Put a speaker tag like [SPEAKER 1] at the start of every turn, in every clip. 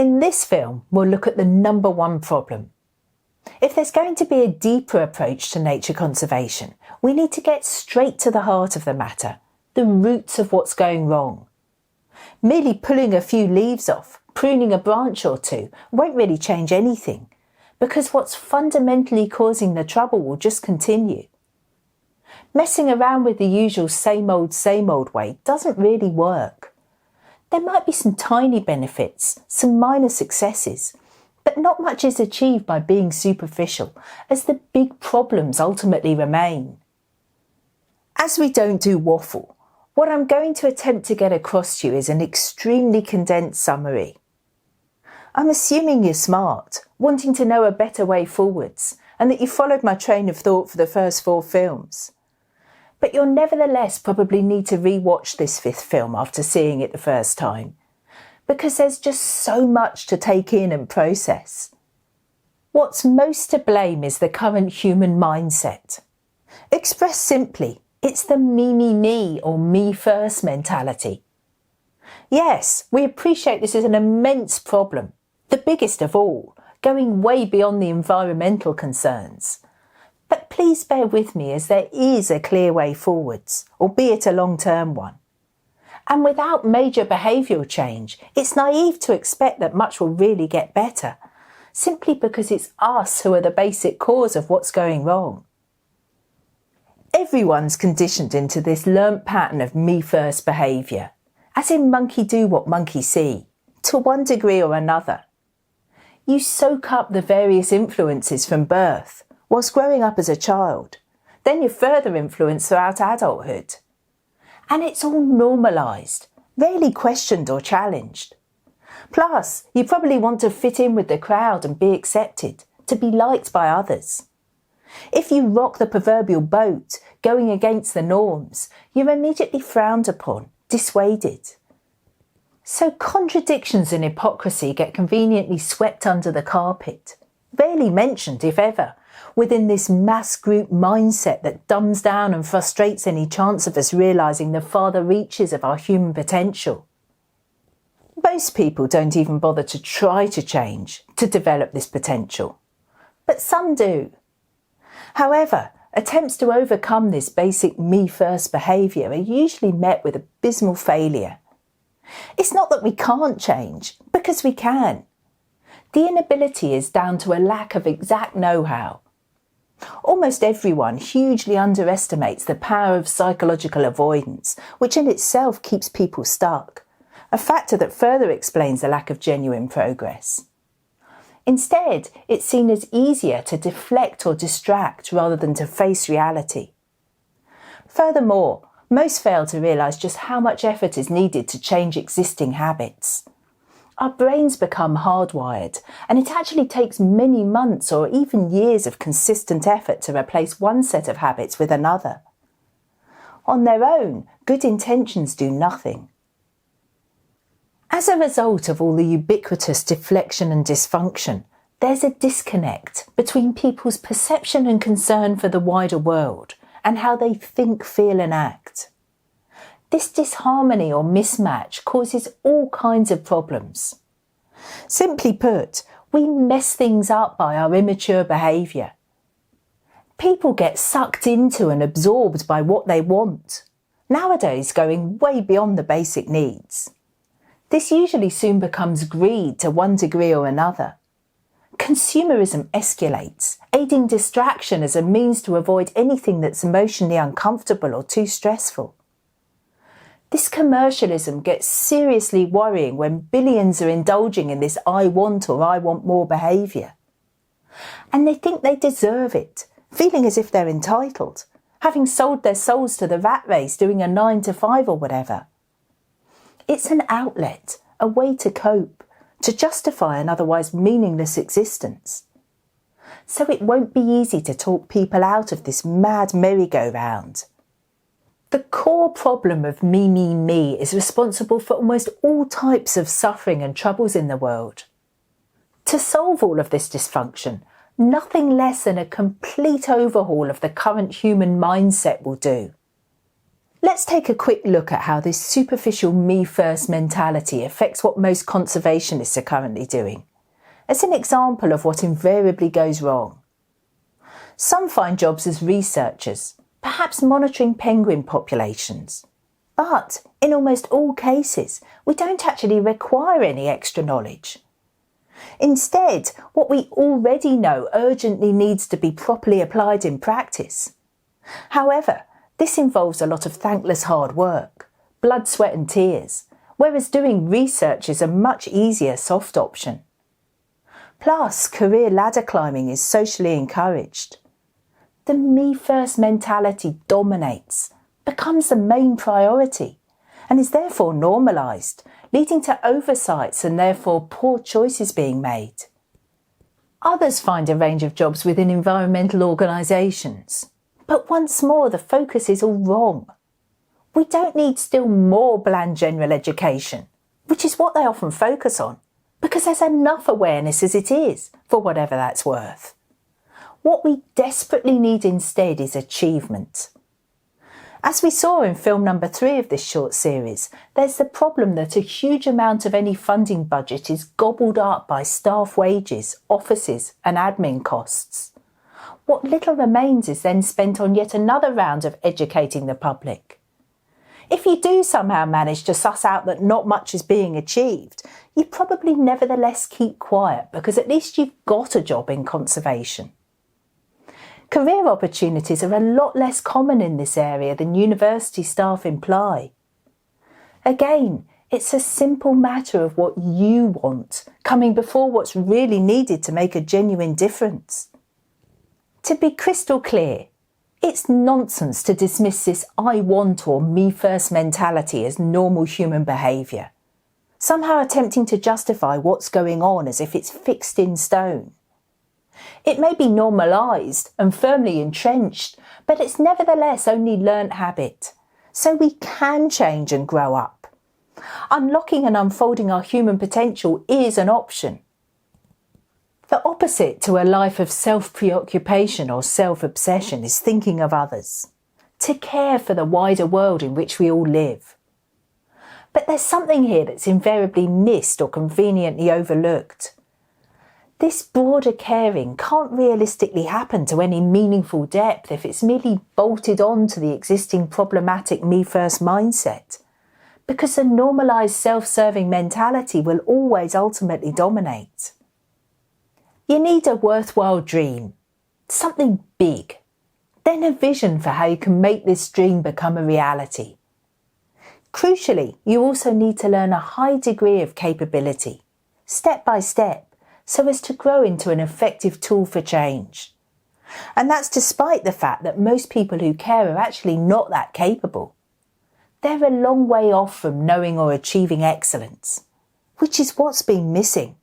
[SPEAKER 1] In this film, we'll look at the number one problem. If there's going to be a deeper approach to nature conservation, we need to get straight to the heart of the matter, the roots of what's going wrong. Merely pulling a few leaves off, pruning a branch or two, won't really change anything, because what's fundamentally causing the trouble will just continue. Messing around with the usual same old way doesn't really work. There might be some tiny benefits, some minor successes, but not much is achieved by being superficial, as the big problems ultimately remain. As we don't do waffle, what I'm going to attempt to get across to you is an extremely condensed summary. I'm assuming you're smart, wanting to know a better way forwards, and that you followed my train of thought for the first 4 films. But you'll nevertheless probably need to re-watch this 5th film after seeing it the first time, because there's just so much to take in and process. What's most to blame is the current human mindset. Expressed simply, it's the me or me first mentality. Yes, we appreciate this is an immense problem, the biggest of all, going way beyond the environmental concerns. But please bear with me, as there is a clear way forwards, albeit a long-term one. And without major behavioural change, it's naive to expect that much will really get better, simply because it's us who are the basic cause of what's going wrong. Everyone's conditioned into this learnt pattern of me-first behaviour, as in monkey do what monkey see, to one degree or another. You soak up the various influences from birth, whilst growing up as a child, then you're further influenced throughout adulthood. And it's all normalised, rarely questioned or challenged. Plus, you probably want to fit in with the crowd and be accepted, to be liked by others. If you rock the proverbial boat, going against the norms, you're immediately frowned upon, dissuaded. So contradictions and hypocrisy get conveniently swept under the carpet, rarely mentioned, if ever, within this mass group mindset that dumbs down and frustrates any chance of us realising the farther reaches of our human potential. Most people don't even bother to try to change, to develop this potential. But some do. However, attempts to overcome this basic me-first behaviour are usually met with abysmal failure. It's not that we can't change, because we can. The inability is down to a lack of exact know-how. Almost everyone hugely underestimates the power of psychological avoidance, which in itself keeps people stuck, a factor that further explains the lack of genuine progress. Instead, it's seen as easier to deflect or distract rather than to face reality. Furthermore, most fail to realise just how much effort is needed to change existing habits. Our brains become hardwired, and it actually takes many months or even years of consistent effort to replace one set of habits with another. On their own, good intentions do nothing. As a result of all the ubiquitous deflection and dysfunction, there's a disconnect between people's perception and concern for the wider world and how they think, feel and act. This disharmony or mismatch causes all kinds of problems. Simply put, we mess things up by our immature behaviour. People get sucked into and absorbed by what they want, nowadays going way beyond the basic needs. This usually soon becomes greed to one degree or another. Consumerism escalates, aiding distraction as a means to avoid anything that's emotionally uncomfortable or too stressful. This commercialism gets seriously worrying when billions are indulging in this I want more behaviour. And they think they deserve it, feeling as if they're entitled, having sold their souls to the rat race doing a 9 to 5 or whatever. It's an outlet, a way to cope, to justify an otherwise meaningless existence. So it won't be easy to talk people out of this mad merry-go-round. The core problem of me is responsible for almost all types of suffering and troubles in the world. To solve all of this dysfunction, nothing less than a complete overhaul of the current human mindset will do. Let's take a quick look at how this superficial me-first mentality affects what most conservationists are currently doing, as an example of what invariably goes wrong. Some find jobs as researchers, perhaps monitoring penguin populations. But in almost all cases, we don't actually require any extra knowledge. Instead, what we already know urgently needs to be properly applied in practice. However, this involves a lot of thankless hard work, blood, sweat and tears, whereas doing research is a much easier soft option. Plus, career ladder climbing is socially encouraged. The me-first mentality dominates, becomes the main priority, and is therefore normalised, leading to oversights and therefore poor choices being made. Others find a range of jobs within environmental organisations. But once more, the focus is all wrong. We don't need still more bland general education, which is what they often focus on, because there's enough awareness as it is, for whatever that's worth. What we desperately need instead is achievement. As we saw in film number 3 of this short series, there's the problem that a huge amount of any funding budget is gobbled up by staff wages, offices and admin costs. What little remains is then spent on yet another round of educating the public. If you do somehow manage to suss out that not much is being achieved, you probably nevertheless keep quiet because at least you've got a job in conservation. Career opportunities are a lot less common in this area than university staff imply. Again, it's a simple matter of what you want, coming before what's really needed to make a genuine difference. To be crystal clear, it's nonsense to dismiss this I want or me first mentality as normal human behaviour, somehow attempting to justify what's going on as if it's fixed in stone. It may be normalised and firmly entrenched, but it's nevertheless only learnt habit, so we can change and grow up. Unlocking and unfolding our human potential is an option. The opposite to a life of self-preoccupation or self-obsession is thinking of others, to care for the wider world in which we all live. But there's something here that's invariably missed or conveniently overlooked. This broader caring can't realistically happen to any meaningful depth if it's merely bolted on to the existing problematic me-first mindset, because the normalised self-serving mentality will always ultimately dominate. You need a worthwhile dream, something big, then a vision for how you can make this dream become a reality. Crucially, you also need to learn a high degree of capability, step by step, so as to grow into an effective tool for change. And that's despite the fact that most people who care are actually not that capable. They're a long way off from knowing or achieving excellence, which is what's been missing.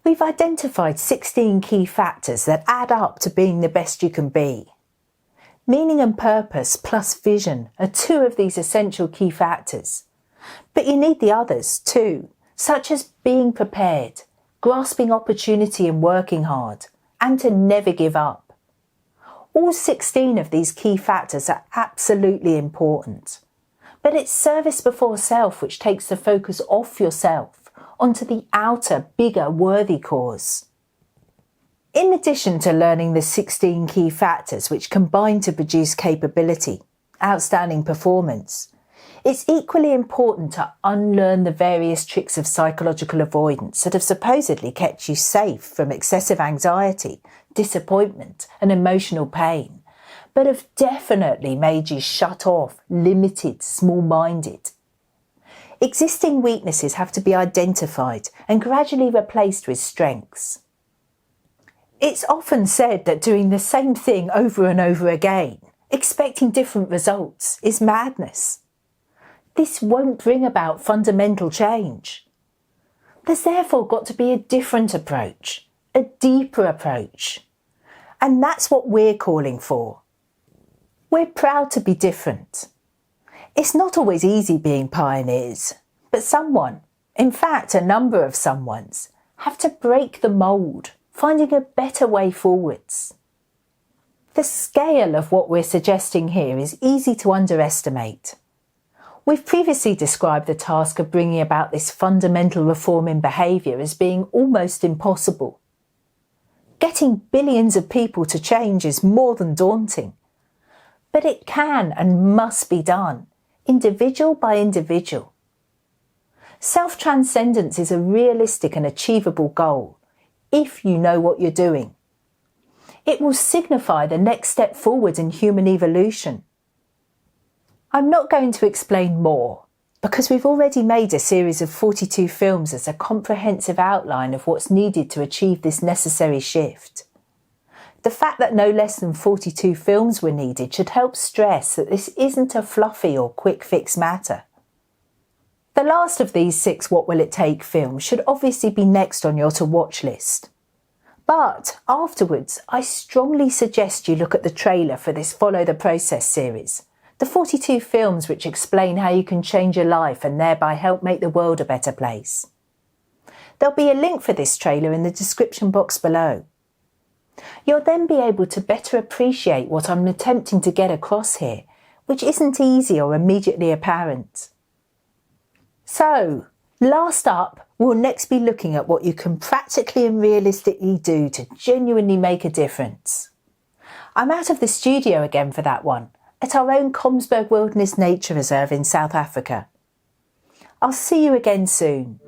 [SPEAKER 1] We've identified 16 key factors that add up to being the best you can be. Meaning and purpose plus vision are 2 of these essential key factors. But you need the others too, such as being prepared, grasping opportunity and working hard, and to never give up. All 16 of these key factors are absolutely important. But it's service before self which takes the focus off yourself onto the outer, bigger, worthy cause. In addition to learning the 16 key factors which combine to produce capability, outstanding performance, it's equally important to unlearn the various tricks of psychological avoidance that have supposedly kept you safe from excessive anxiety, disappointment and emotional pain, but have definitely made you shut off, limited, small-minded. Existing weaknesses have to be identified and gradually replaced with strengths. It's often said that doing the same thing over and over again, expecting different results, is madness. This won't bring about fundamental change. There's therefore got to be a different approach, a deeper approach. And that's what we're calling for. We're proud to be different. It's not always easy being pioneers, but someone, in fact a number of someones, have to break the mould, finding a better way forwards. The scale of what we're suggesting here is easy to underestimate. We've previously described the task of bringing about this fundamental reform in behaviour as being almost impossible. Getting billions of people to change is more than daunting. But it can and must be done, individual by individual. Self-transcendence is a realistic and achievable goal, if you know what you're doing. It will signify the next step forward in human evolution. I'm not going to explain more, because we've already made a series of 42 films as a comprehensive outline of what's needed to achieve this necessary shift. The fact that no less than 42 films were needed should help stress that this isn't a fluffy or quick fix matter. The last of these 6 What Will It Take films should obviously be next on your to-watch list. But afterwards, I strongly suggest you look at the trailer for this Follow the Process series, the 42 films which explain how you can change your life and thereby help make the world a better place. There'll be a link for this trailer in the description box below. You'll then be able to better appreciate what I'm attempting to get across here, which isn't easy or immediately apparent. So, last up, we'll next be looking at what you can practically and realistically do to genuinely make a difference. I'm out of the studio again for that one, at our own Komsberg Wilderness Nature Reserve in South Africa. I'll see you again soon.